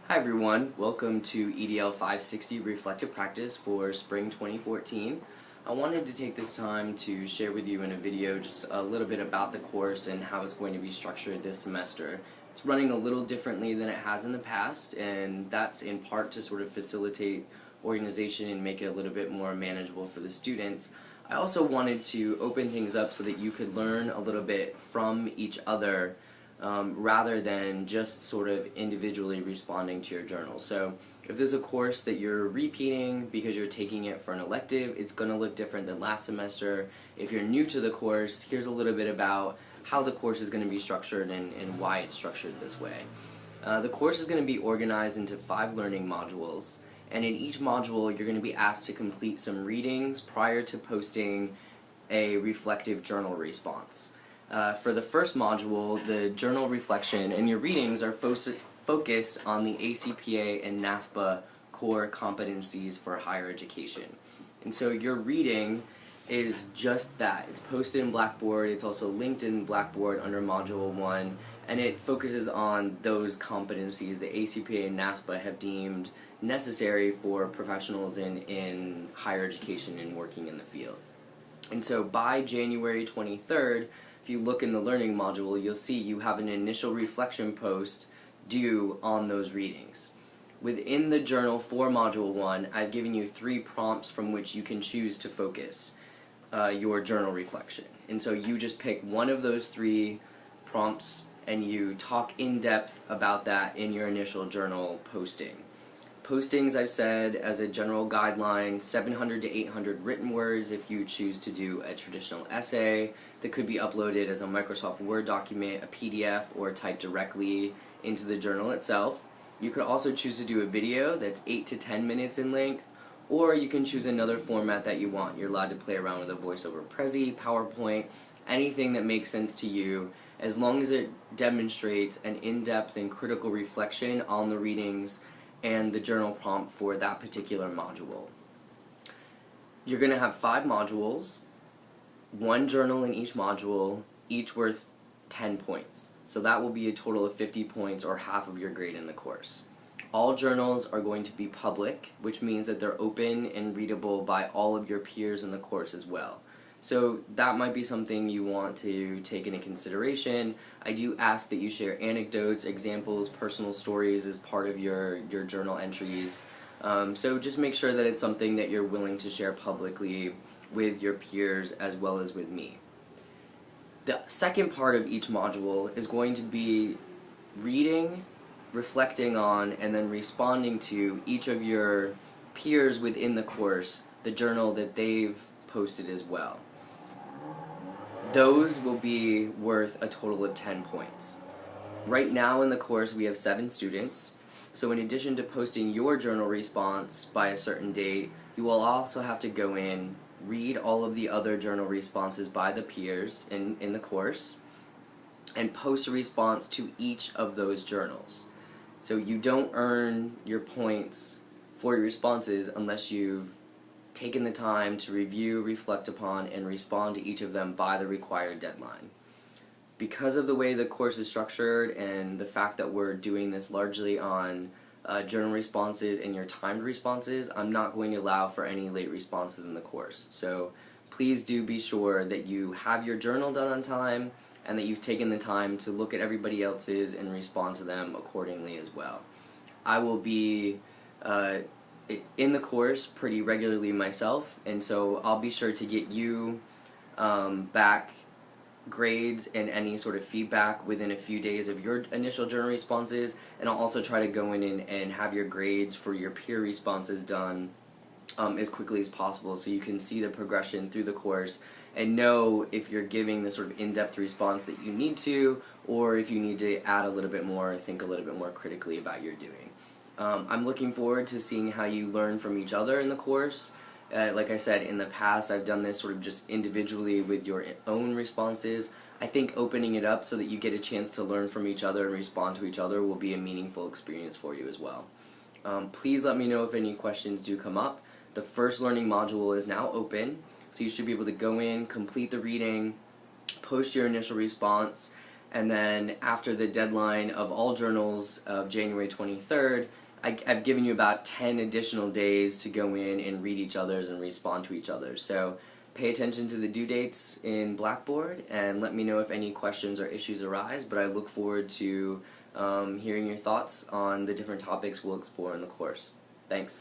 Hi everyone, welcome to EDL 560 Reflective Practice for Spring 2014. I wanted to take this time to share with you in a video just a little bit about the course and how it's going to be structured this semester. It's running a little differently than it has in the past, and that's in part to sort of facilitate organization and make it a little bit more manageable for the students. I also wanted to open things up so that you could learn a little bit from each other rather than just sort of individually responding to your journal. So if there's a course that you're repeating because you're taking it for an elective, it's going to look different than last semester. If you're new to the course, here's a little bit about how the course is going to be structured and why it's structured this way. The course is going to be organized into 5 learning modules, and in each module you're going to be asked to complete some readings prior to posting a reflective journal response. For the first module, the journal reflection and your readings are focused on the ACPA and NASPA core competencies for higher education. And so your reading is just that. It's posted in Blackboard, it's also linked in Blackboard under Module 1, and it focuses on those competencies the ACPA and NASPA have deemed necessary for professionals in higher education and working in the field. And so by January 23rd, if you look in the learning module, you'll see you have an initial reflection post due on those readings. Within the journal for Module 1, I've given you 3 prompts from which you can choose to focus your journal reflection. And so you just pick one of those 3 prompts and you talk in depth about that in your initial journal posting. Postings, I've said, as a general guideline, 700 to 800 written words if you choose to do a traditional essay that could be uploaded as a Microsoft Word document, a PDF, or typed directly into the journal itself. You could also choose to do a video that's 8 to 10 minutes in length, or you can choose another format that you want. You're allowed to play around with a voiceover Prezi, PowerPoint, anything that makes sense to you, as long as it demonstrates an in-depth and critical reflection on the readings and the journal prompt for that particular module. You're going to have 5 modules, 1 journal in each module, each worth 10 points. So that will be a total of 50 points, or half of your grade in the course. All journals are going to be public, which means that they're open and readable by all of your peers in the course as well. So that might be something you want to take into consideration. I do ask that you share anecdotes, examples, personal stories as part of your journal entries. So just make sure that it's something that you're willing to share publicly with your peers as well as with me. The second part of each module is going to be reading, reflecting on, and then responding to each of your peers within the course, the journal that they've posted as well. Those will be worth a total of 10 points. Right now in the course we have 7 students, so in addition to posting your journal response by a certain date, you will also have to go in, read all of the other journal responses by the peers in the course, and post a response to each of those journals. So you don't earn your points for your responses unless you've taken the time to review, reflect upon, and respond to each of them by the required deadline. Because of the way the course is structured and the fact that we're doing this largely on journal responses and your timed responses, I'm not going to allow for any late responses in the course. So please do be sure that you have your journal done on time and that you've taken the time to look at everybody else's and respond to them accordingly as well. I will be in the course pretty regularly myself, and so I'll be sure to get you back grades and any sort of feedback within a few days of your initial journal responses, and I'll also try to go in and have your grades for your peer responses done as quickly as possible so you can see the progression through the course and know if you're giving the sort of in-depth response that you need to, or if you need to add a little bit more, think a little bit more critically about your doing. I'm looking forward to seeing how you learn from each other in the course. Like I said, in the past I've done this sort of just individually with your own responses. I think opening it up so that you get a chance to learn from each other and respond to each other will be a meaningful experience for you as well. Please let me know if any questions do come up. The first learning module is now open, so you should be able to go in, complete the reading, post your initial response, And then after the deadline of all journals of January 23rd, I've given you about 10 additional days to go in and read each other's and respond to each other. So pay attention to the due dates in Blackboard and let me know if any questions or issues arise, but I look forward to hearing your thoughts on the different topics we'll explore in the course. Thanks.